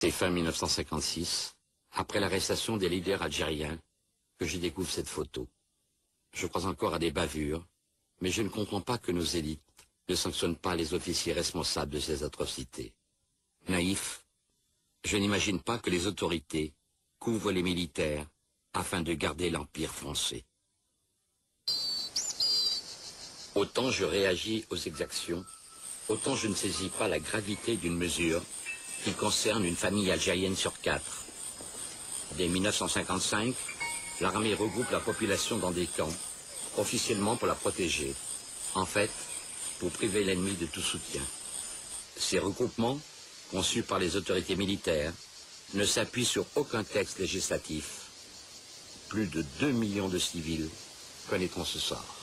C'est fin 1956, après l'arrestation des leaders algériens, que j'y découvre cette photo. Je crois encore à des bavures, mais je ne comprends pas que nos élites ne sanctionnent pas les officiers responsables de ces atrocités. Naïf, je n'imagine pas que les autorités couvrent les militaires afin de garder l'Empire français. Autant je réagis aux exactions, autant je ne saisis pas la gravité d'une mesure qui concerne une famille algérienne sur 4. Dès 1955, l'armée regroupe la population dans des camps, officiellement pour la protéger, en fait, pour priver l'ennemi de tout soutien. Ces regroupements, conçus par les autorités militaires, ne s'appuient sur aucun texte législatif. Plus de 2 millions de civils connaîtront ce sort.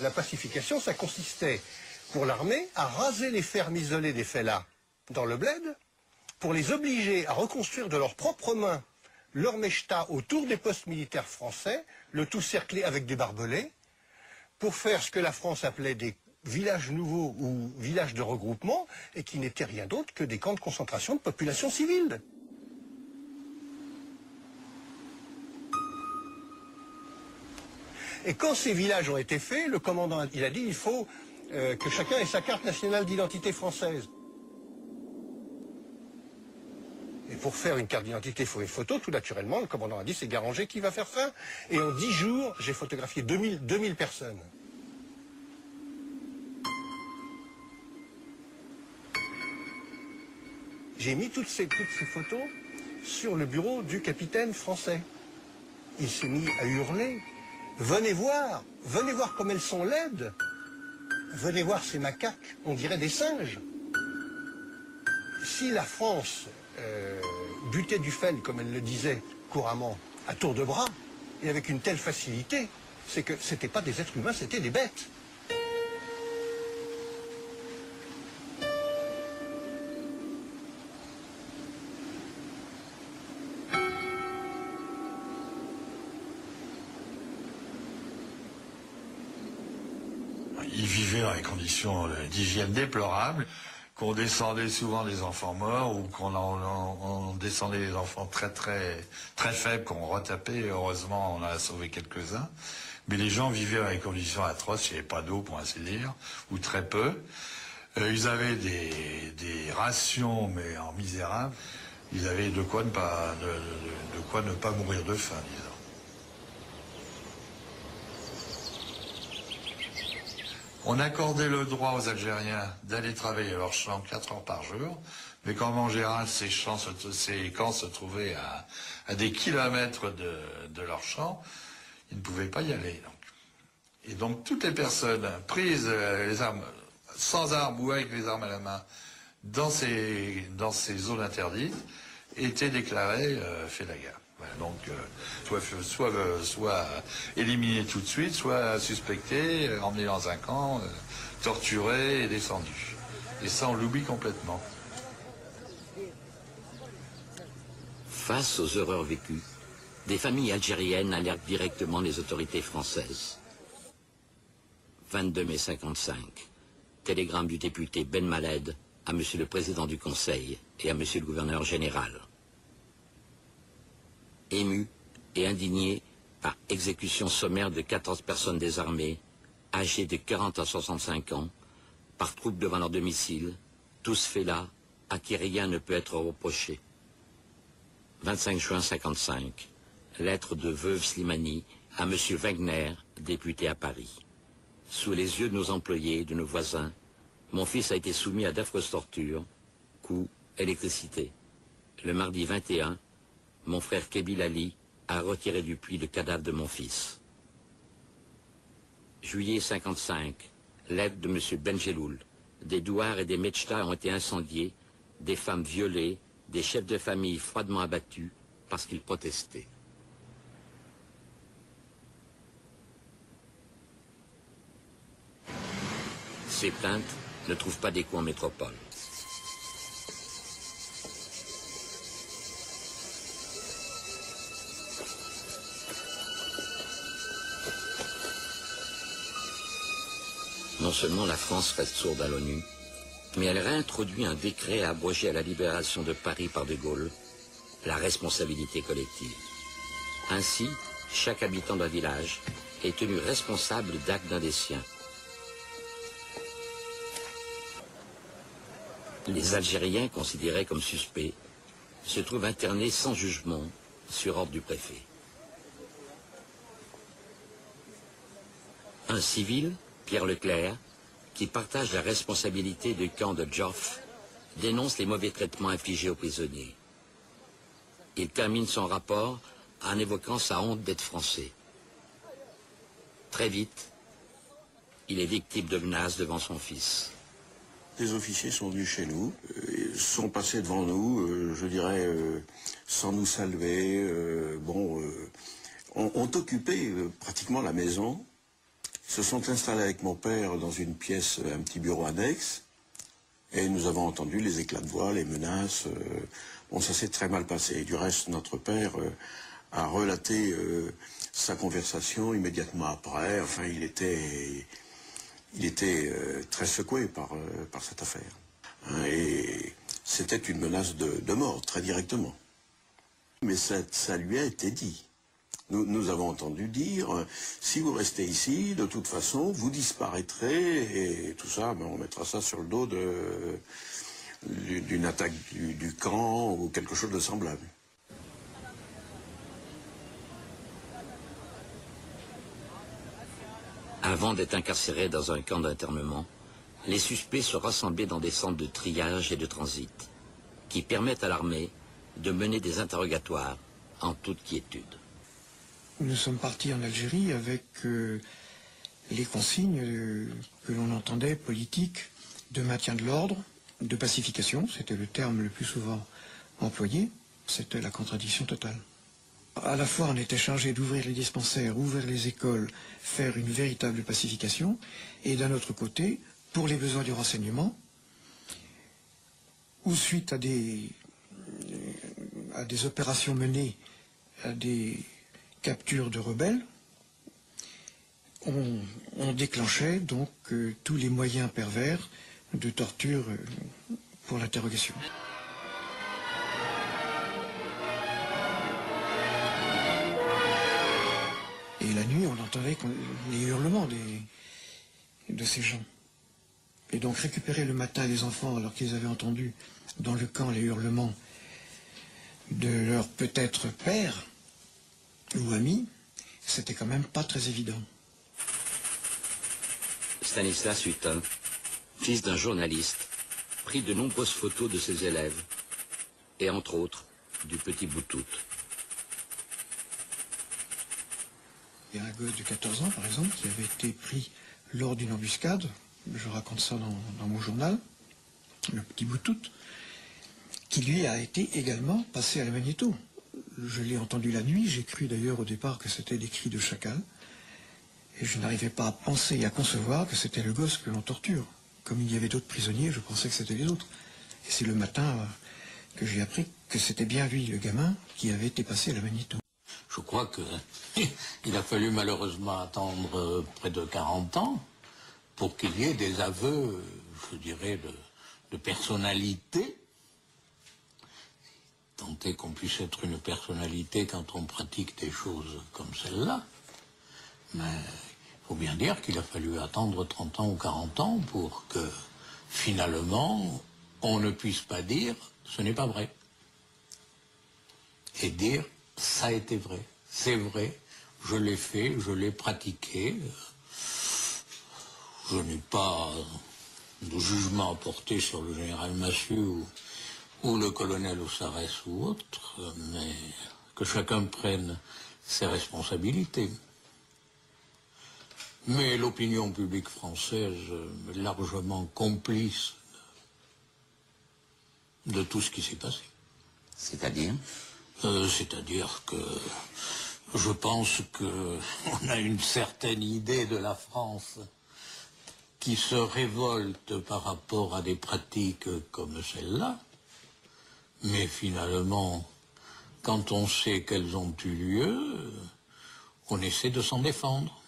La pacification, ça consistait pour l'armée à raser les fermes isolées des fellahs dans le bled, pour les obliger à reconstruire de leurs propres mains leur mechta autour des postes militaires français, le tout cerclé avec des barbelés, pour faire ce que la France appelait des villages nouveaux ou villages de regroupement, et qui n'étaient rien d'autre que des camps de concentration de population civile. Et quand ces villages ont été faits, le commandant il a dit il faut que chacun ait sa carte nationale d'identité française. Et pour faire une carte d'identité, il faut une photo, tout naturellement. Le commandant a dit c'est Garanger qui va faire ça. Et en 10 jours, j'ai photographié 2000 personnes. J'ai mis toutes ces photos sur le bureau du capitaine français. Il s'est mis à hurler. Venez voir comme elles sont laides. Venez voir ces macaques, on dirait des singes. Si la France butait Dufresne, comme elle le disait couramment, à tour de bras, et avec une telle facilité, c'est que c'était pas des êtres humains, c'était des bêtes. Ils vivaient dans des conditions d'hygiène déplorables, qu'on descendait souvent des enfants morts ou qu'on descendait des enfants très faibles qu'on retapait. Heureusement, on en a sauvé quelques-uns. Mais les gens vivaient dans des conditions atroces, il n'y avait pas d'eau pour ainsi dire, ou très peu. Ils avaient des rations, mais en misérable. Ils avaient de quoi ne pas mourir de faim, disons. On accordait le droit aux Algériens d'aller travailler leurs champs 4 heures par jour, mais comme en général ces camps se trouvaient à des kilomètres de leurs champs, ils ne pouvaient pas y aller. Et donc toutes les personnes prises les armes, sans armes ou avec les armes à la main dans ces zones interdites étaient déclarées faits de la guerre. Voilà, donc soit éliminé tout de suite, soit suspecté, emmené dans un camp, torturé et descendu. Et ça, on l'oublie complètement. Face aux horreurs vécues, des familles algériennes alertent directement les autorités françaises. 22 mai 55. Télégramme du député Ben Maled à Monsieur le Président du Conseil et à Monsieur le Gouverneur Général. Ému et indigné par exécution sommaire de 14 personnes désarmées, âgées de 40 à 65 ans, par troupes devant leur domicile, tous fellahs, à qui rien ne peut être reproché. 25 juin 55, lettre de veuve Slimani à M. Wegner, député à Paris. Sous les yeux de nos employés et de nos voisins, mon fils a été soumis à d'affreuses tortures, coups, électricité. Le mardi 21, mon frère Kebil Ali a retiré du puits le cadavre de mon fils. Juillet 55, lettre de M. Benjeloul. Des douars et des mechtas ont été incendiés, des femmes violées, des chefs de famille froidement abattus parce qu'ils protestaient. Ces plaintes ne trouvent pas d'écho en métropole. Non seulement la France reste sourde à l'ONU, Mais elle réintroduit un décret à abroger à la libération de Paris par de Gaulle la responsabilité collective. Ainsi, chaque habitant d'un village est tenu responsable d'actes d'un des siens. Les Algériens, considérés comme suspects, se trouvent internés sans jugement sur ordre du préfet. Un civil, Pierre Leclerc, qui partage la responsabilité du camp de Joffre, dénonce les mauvais traitements infligés aux prisonniers. Il termine son rapport en évoquant sa honte d'être français. Très vite, il est victime de menaces devant son fils. Des officiers sont venus chez nous, sont passés devant nous, je dirais, sans nous saluer, ont occupé pratiquement la maison, se sont installés avec mon père dans une pièce, un petit bureau annexe, et nous avons entendu les éclats de voix, les menaces. Bon, ça s'est très mal passé. Du reste, notre père a relaté sa conversation immédiatement après. Enfin, il était très secoué par cette affaire. Et c'était une menace de mort, très directement. Mais ça lui a été dit. Nous avons entendu dire, si vous restez ici, de toute façon, vous disparaîtrez, et tout ça, on mettra ça sur le dos d'une attaque du camp, ou quelque chose de semblable. Avant d'être incarcérés dans un camp d'internement, les suspects se rassemblaient dans des centres de triage et de transit, qui permettent à l'armée de mener des interrogatoires en toute quiétude. Nous sommes partis en Algérie avec les consignes que l'on entendait politiques de maintien de l'ordre, de pacification, c'était le terme le plus souvent employé, c'était la contradiction totale. À la fois on était chargé d'ouvrir les dispensaires, ouvrir les écoles, faire une véritable pacification, et d'un autre côté, pour les besoins du renseignement, ou suite à des opérations menées, à des capture de rebelles, on déclenchait donc tous les moyens pervers de torture pour l'interrogation. Et la nuit, on entendait les hurlements de ces gens. Et donc récupérer le matin les enfants alors qu'ils avaient entendu dans le camp les hurlements de leur peut-être père, ou amis, c'était quand même pas très évident. Stanislas Hutin, fils d'un journaliste, prit de nombreuses photos de ses élèves, et entre autres, du petit Boutout. Il y a un gosse de 14 ans, par exemple, qui avait été pris lors d'une embuscade, je raconte ça dans mon journal, le petit Boutout, qui lui a été également passé à la magnéto. Je l'ai entendu la nuit, j'ai cru d'ailleurs au départ que c'était des cris de chacal, et je n'arrivais pas à penser et à concevoir que c'était le gosse que l'on torture. Comme il y avait d'autres prisonniers, je pensais que c'était les autres. Et c'est le matin que j'ai appris que c'était bien lui, le gamin, qui avait été passé à la magnéto. Je crois qu'il a fallu malheureusement attendre près de 40 ans pour qu'il y ait des aveux, je dirais, de personnalité. Tant est qu'on puisse être une personnalité quand on pratique des choses comme celle-là. Mais il faut bien dire qu'il a fallu attendre 30 ans ou 40 ans pour que, finalement, on ne puisse pas dire « ce n'est pas vrai ». Et dire « ça a été vrai, c'est vrai, je l'ai fait, je l'ai pratiqué, je n'ai pas de jugement à porter sur le général Massu ou le colonel Ossarès ou autre, mais que chacun prenne ses responsabilités. » Mais l'opinion publique française est largement complice de tout ce qui s'est passé. C'est-à-dire ? C'est-à-dire que je pense qu'on a une certaine idée de la France qui se révolte par rapport à des pratiques comme celle-là, mais finalement, quand on sait qu'elles ont eu lieu, on essaie de s'en défendre.